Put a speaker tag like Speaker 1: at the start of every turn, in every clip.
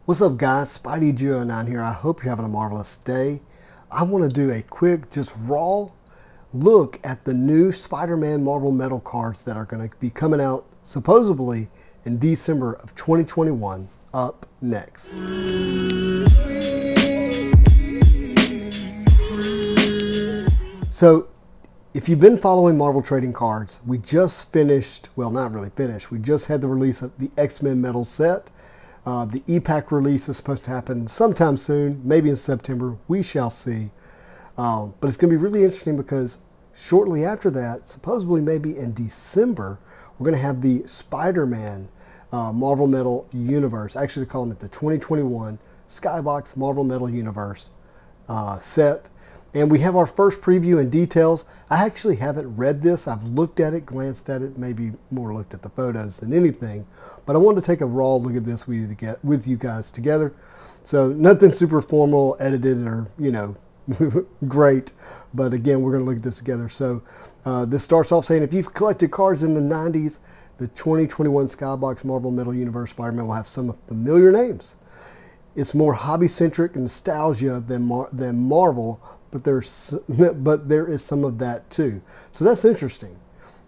Speaker 1: What's up guys, Spidey09 here. I hope you're having a marvelous day. I want to do a quick, just raw look at the new Spider-Man Marvel Metal cards that are going to be coming out supposedly in December of 2021 up next. So if you've been following Marvel Trading Cards, we just finished, well not really finished, we just had the release of the X-Men Metal set. The E-Pack release is supposed to happen sometime soon, maybe in September. We shall see. But it's going to be really interesting because shortly after that, supposedly maybe in December, we're going to have the Spider-Man Marvel Metal Universe. Actually, they're calling it the 2021 SkyBox Marvel Metal Universe set. And we have our first preview and details. I actually haven't read this. I've looked at it, glanced at it, maybe more looked at the photos than anything. But I wanted to take a raw look at this with you guys together. So nothing super formal, edited, or, you know, great. But again, we're going to look at this together. So this starts off saying, if you've collected cards in the 90s, the 2021 Skybox Marvel Metal Universe Spider-Man will have some familiar names. It's more hobby-centric and nostalgia than Marvel, but there is some of that too. So that's interesting.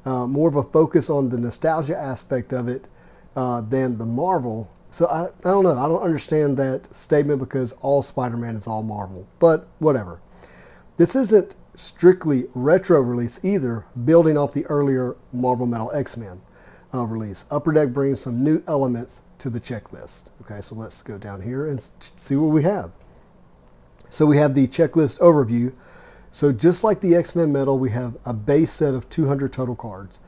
Speaker 1: More of a focus on the nostalgia aspect of it than the Marvel. So I don't know. I don't understand that statement because all Spider-Man is all Marvel. But whatever. This isn't strictly retro release either, building off the earlier Marvel Metal X-Men release. Upper Deck brings some new elements to the checklist. Okay, so let's go down here and see what we have. So we have the checklist overview. So just like the X-Men Metal, we have a base set of 200 total cards,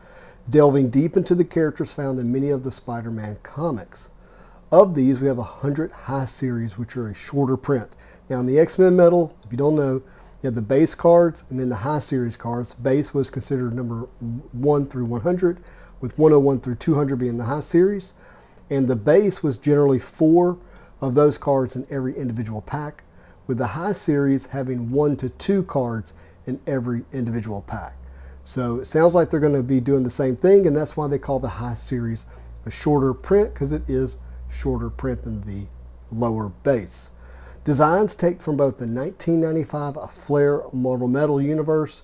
Speaker 1: delving deep into the characters found in many of the Spider-Man comics. Of these, we have 100 high series, which are a shorter print. Now in the X-Men Metal, if you don't know, you have the base cards and then the high series cards. Base was considered number 1 through 100, with 101 through 200 being the high series. And the base was generally 4 of those cards in every individual pack, with the high series having 1 to 2 cards in every individual pack. So it sounds like they're going to be doing the same thing, and that's why they call the high series a shorter print, because it is shorter print than the lower base. Designs take from both the 1995 Flair Marvel Metal Universe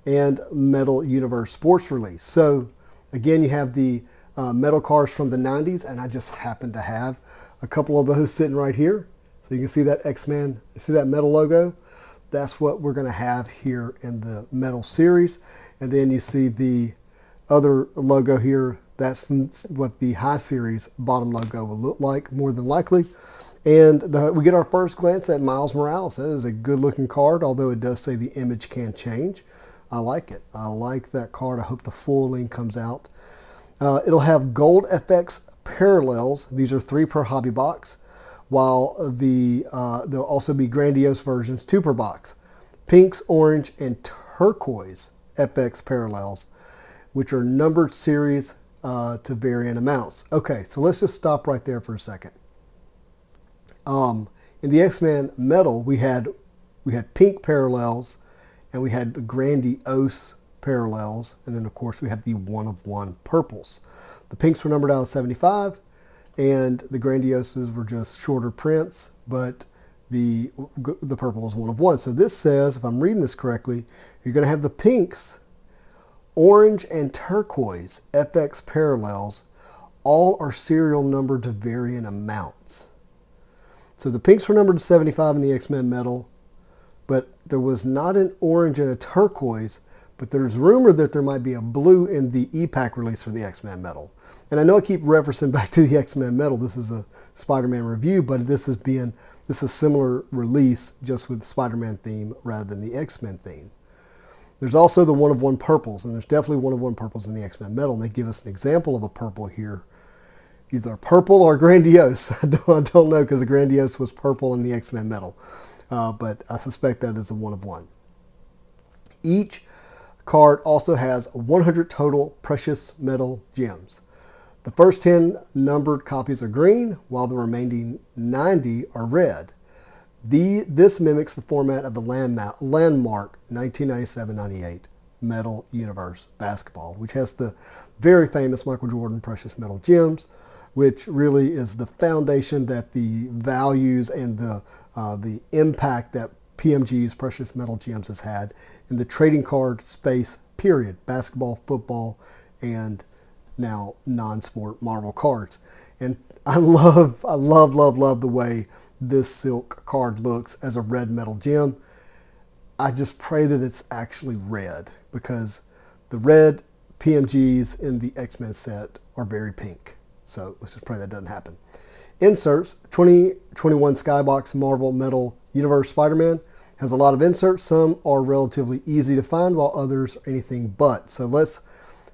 Speaker 1: and Metal Universe Sports release. So again, you have the metal cards from the 90s, and I just happen to have a couple of those sitting right here. So you can see that X-Men, see that metal logo? That's what we're going to have here in the metal series. And then you see the other logo here. That's what the high series bottom logo will look like, more than likely. And we get our first glance at Miles Morales. That is a good looking card, although it does say the image can change. I like it. I like that card. I hope the full link comes out. It'll have gold FX parallels. These are 3 per hobby box, while there'll also be grandiose versions, 2 per box. Pinks, orange, and turquoise FX parallels, which are numbered series to varying amounts. Okay, so let's just stop right there for a second. In the X-Men Metal, we had pink parallels, and we had the grandiose parallels, and then of course we have the 1-of-1 purples. The pinks were numbered out of 75, and the grandioses were just shorter prints, but the purple was 1-of-1. So this says, if I'm reading this correctly, you're going to have the pinks, orange, and turquoise FX parallels. All are serial numbered to varying amounts. So the pinks were numbered to 75 in the X-Men Metal, but there was not an orange and a turquoise, but there's rumor that there might be a blue in the E-Pack release for the X-Men Metal. And I know I keep referencing back to the X-Men Metal. This is a Spider-Man review, but this is a similar release, just with the Spider-Man theme rather than the X-Men theme. There's also the 1-of-1 purples, and there's definitely 1-of-1 purples in the X-Men Metal, and they give us an example of a purple here. Either purple or grandiose. I don't know, because the grandiose was purple in the X-Men Metal. But I suspect that is a 1-of-1. Each card also has 100 total precious metal gems. The first 10 numbered copies are green, while the remaining 90 are red. This mimics the format of the landmark 1997-98 Metal Universe Basketball, which has the very famous Michael Jordan precious metal gems. which really is the foundation that the values and the impact that PMG's Precious Metal Gems has had in the trading card space, period. Basketball, football, and now non-sport Marvel cards. And I love the way this silk card looks as a red metal gem. I just pray that it's actually red, because the red PMGs in the X-Men set are very pink. So let's just pray that doesn't happen. Inserts, 2021 SkyBox Marvel Metal Universe Spider-Man has a lot of inserts. Some are relatively easy to find, while others are anything but. So let's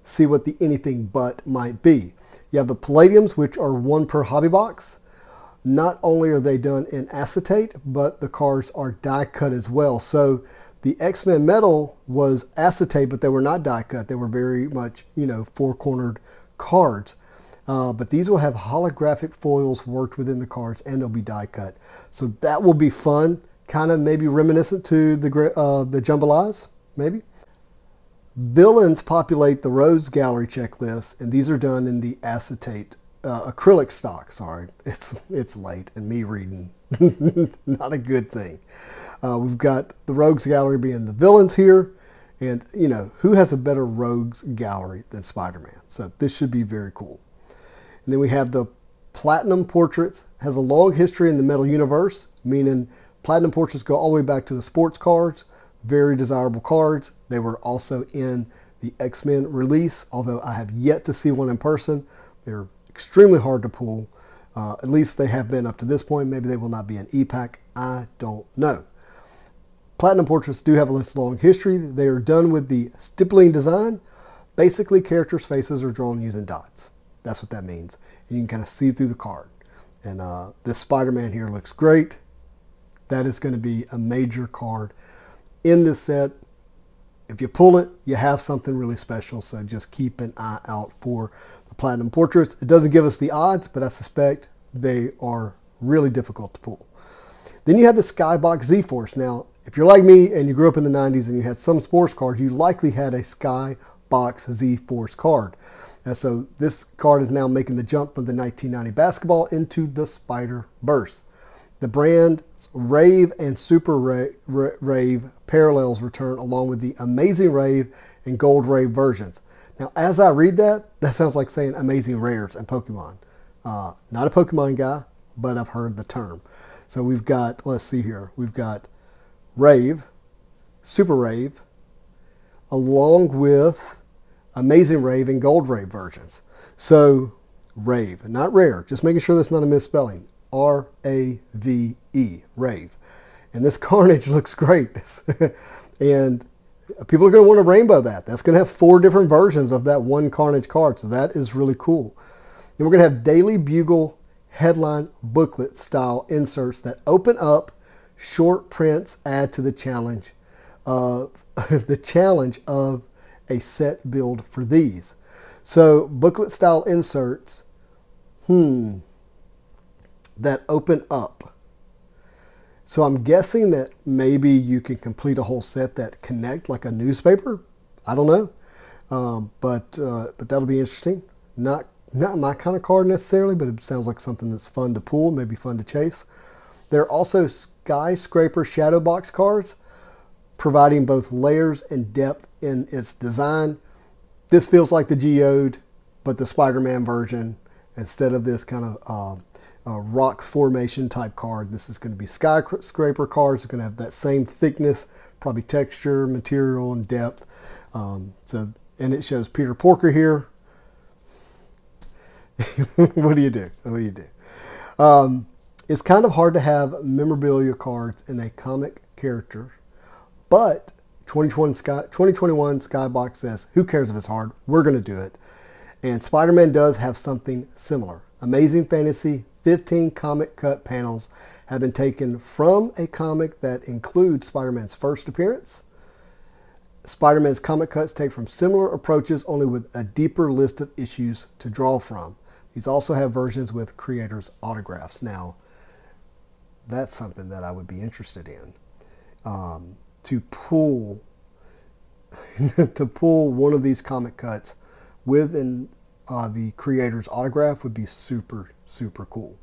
Speaker 1: see what the anything but might be. You have the Palladiums, which are 1 per hobby box. Not only are they done in acetate, but the cards are die cut as well. So the X-Men metal was acetate, but they were not die cut. They were very much, you know, four-cornered cards. But these will have holographic foils worked within the cards, and they'll be die cut. So that will be fun. Kind of maybe reminiscent to the Jambalas, maybe. Villains populate the Rogues Gallery checklist, and these are done in the acetate acrylic stock. Sorry, it's late and me reading, not a good thing. We've got the Rogues Gallery being the villains here, and you know, who has a better Rogues Gallery than Spider-Man? So this should be very cool. And then we have the Platinum Portraits. Has a long history in the metal universe, meaning Platinum Portraits go all the way back to the sports cards. Very desirable cards. They were also in the X-Men release, although I have yet to see one in person. They're extremely hard to pull. At least they have been up to this point. Maybe they will not be an e-pack. I don't know. Platinum Portraits do have a long history. They are done with the stippling design. Basically, characters' faces are drawn using dots. That's what that means. And you can kind of see through the card. And this Spider-Man here looks great. That is going to be a major card in this set. If you pull it, you have something really special, so just keep an eye out for the Platinum Portraits. It doesn't give us the odds, but I suspect they are really difficult to pull. Then you have the SkyBox ZForce. Now, if you're like me and you grew up in the 90s and you had some sports cards, you likely had a SkyBox ZForce card. And so this card is now making the jump from the 1990 basketball into the Spider-Verse. The brand's Rave and Super Rave parallels return, along with the Amazing Rave and Gold Rave versions. Now, as I read that, that sounds like saying Amazing Rares and Pokemon. Not a Pokemon guy, but I've heard the term. So we've got, let's see here, we've got Rave, Super Rave, along with Amazing Rave and Gold Rave versions. So Rave, not rare, just making sure that's not a misspelling. R-A-V-E, Rave. And this Carnage looks great. And people are going to want to rainbow that. That's going to have 4 different versions of that one Carnage card. So that is really cool. Then we're going to have Daily Bugle headline booklet style inserts that open up. Short prints add to the challenge of a set build for these. So booklet style inserts, that open up. So I'm guessing that maybe you can complete a whole set that connect like a newspaper. I don't know, but that'll be interesting. Not my kind of card necessarily, but it sounds like something that's fun to pull, maybe fun to chase. There are also Skyscraper shadow box cards, providing both layers and depth in its design. This feels like the Geode, but the Spider-Man version. Instead of this kind of rock formation type card, this is going to be Skyscraper cards. It's going to have that same thickness, probably texture, material, and depth. And it shows Peter Porker here. What do you do? What do you do? It's kind of hard to have memorabilia cards in a comic character, but 2021 SkyBox says, who cares if it's hard? We're going to do it. And Spider-Man does have something similar. Amazing Fantasy 15 comic cut panels have been taken from a comic that includes Spider-Man's first appearance. Spider-Man's comic cuts take from similar approaches, only with a deeper list of issues to draw from. These also have versions with creators' autographs. Now, that's something that I would be interested in. To pull one of these comic cuts with an the creator's autograph would be super, super cool.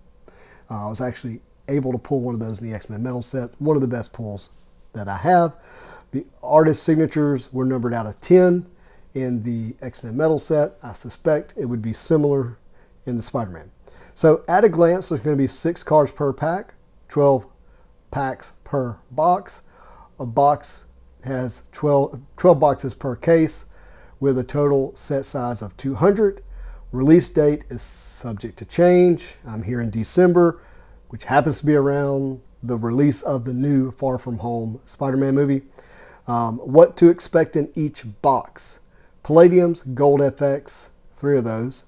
Speaker 1: I was actually able to pull one of those in the X-Men metal set. One of the best pulls that I have. The artist signatures were numbered out of 10 in the X-Men metal set. I suspect it would be similar in the Spider-Man. So at a glance, there's going to be 6 cards per pack, 12 packs per box. A box has 12 boxes per case with a total set size of 200. Release date is subject to change. I'm here in December, which happens to be around the release of the new Far From Home Spider-Man movie. What to expect in each box. Palladiums, Gold FX, 3 of those.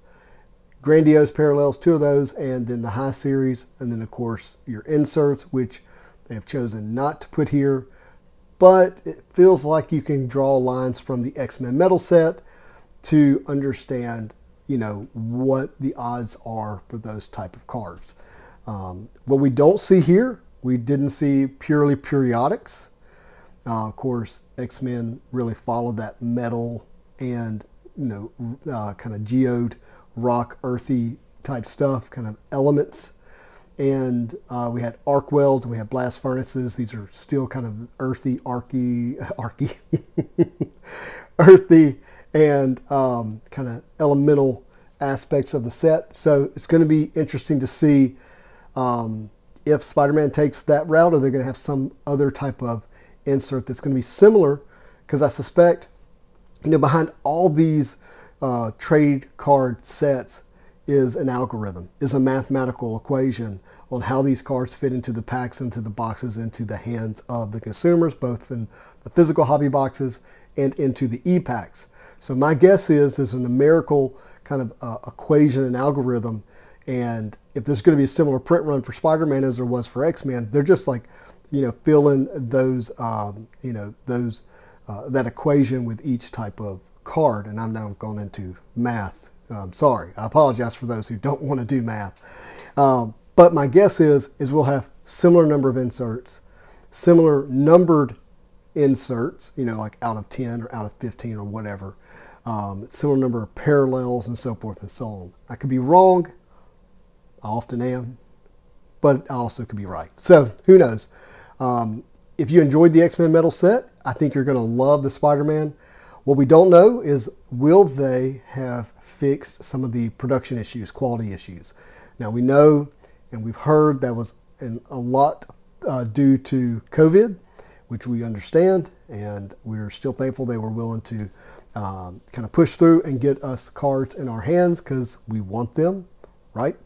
Speaker 1: Grandiose Parallels, 2 of those, and then the High Series, and then of course your inserts, which they have chosen not to put here, but it feels like you can draw lines from the X-Men metal set to understand, you know, what the odds are for those type of cards. What we don't see here, we didn't see purely periodics. Of course, X-Men really followed that metal and, you know, kind of geode, rock, earthy type stuff, kind of elements. And we had arc welds and we had blast furnaces. These are still kind of earthy, earthy and kind of elemental aspects of the set. So it's going to be interesting to see if Spider-Man takes that route, or they're going to have some other type of insert that's going to be similar, because I suspect, you know, behind all these trade card sets is an algorithm, is a mathematical equation on how these cards fit into the packs, into the boxes, into the hands of the consumers, both in the physical hobby boxes and into the e-packs. So my guess is there's a numerical kind of equation and algorithm, and if there's going to be a similar print run for Spider-Man as there was for X-Men, they're just like, you know, fill in those, you know, those that equation with each type of card. And I'm now going into math. Sorry, I apologize for those who don't want to do math. But my guess is we'll have similar number of inserts, similar numbered inserts, you know, like out of 10 or out of 15 or whatever, similar number of parallels and so forth and so on. I could be wrong. I often am, but I also could be right. So who knows? If you enjoyed the X-Men metal set, I think you're going to love the Spider-Man. What we don't know is, will they have fixed some of the production issues, quality issues? Now we know and we've heard that was a lot due to COVID, which we understand, and we're still thankful they were willing to kind of push through and get us cards in our hands, because we want them, right?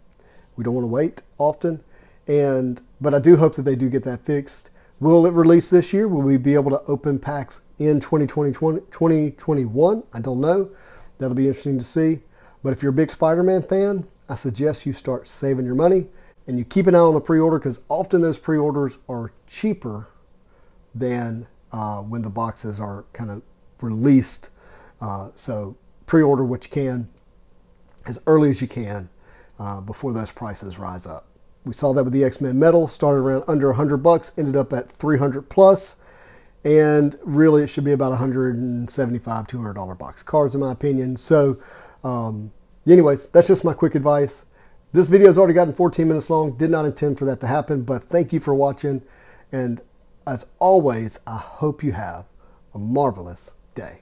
Speaker 1: We don't want to wait often. But I do hope that they do get that fixed. Will it release this year? Will we be able to open packs in 2021? I don't know. That'll be interesting to see. But if you're a big Spider-Man fan, I suggest you start saving your money and you keep an eye on the pre-order, because often those pre-orders are cheaper than when the boxes are kind of released. So pre-order what you can as early as you can before those prices rise up. We saw that with the X-Men metal, started around under $100, ended up at 300 plus, and really it should be about $175, $200 box cards in my opinion. So anyways, that's just my quick advice. This video has already gotten 14 minutes long. Did not intend for that to happen, but thank you for watching. And as always, I hope you have a marvelous day.